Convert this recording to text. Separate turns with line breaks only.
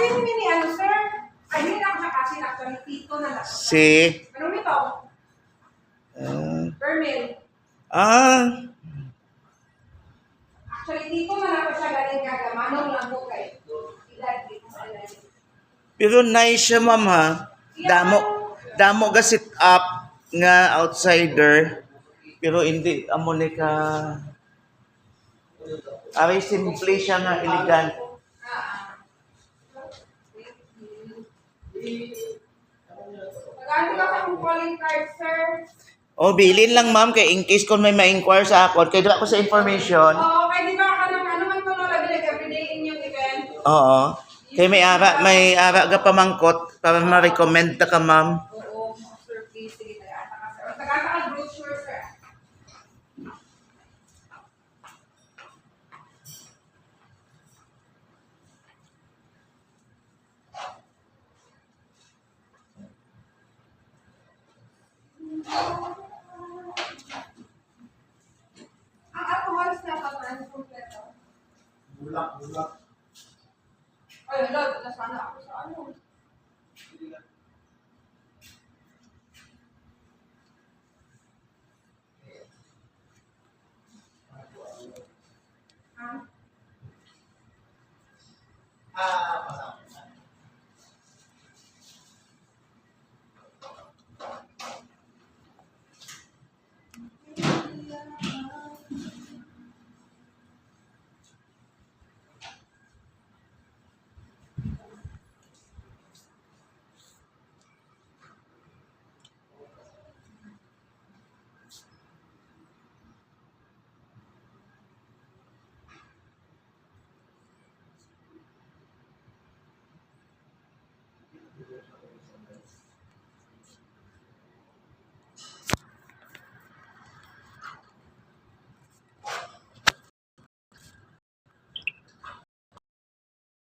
yun ni ano, sir? Ay, hindi na ako siya kasi actually, tito na lang.
Si?
Anong ito? Vermil. Actually, tito na lang ako siya galing kagamanong lang po kayo. Ilan dito sa ilan.
Pero nice siya, ma'am, ha? Damo ga sit up nga outsider. Pero hindi, amo ni ka... Ari, simple siya nga, elegant.
Magano ka sa akong calling card, sir?
Oh, bilin lang, ma'am, kay in case kung may ma-inquire sa ako, kay dala ko sa information.
Oo, kaya di ba ka ng ano man ko no, labi like everyday inyong event?
Oo. Kay may ara ga pamangkot para ma-recommend ta ka, ma'am.
Oo, sir, please, sige, tagata ka, sir. Tagata ka brochure, sir. Ang alcohols na paman, kompleto.
Bulak.
Ay, hello, sana ako sa ano.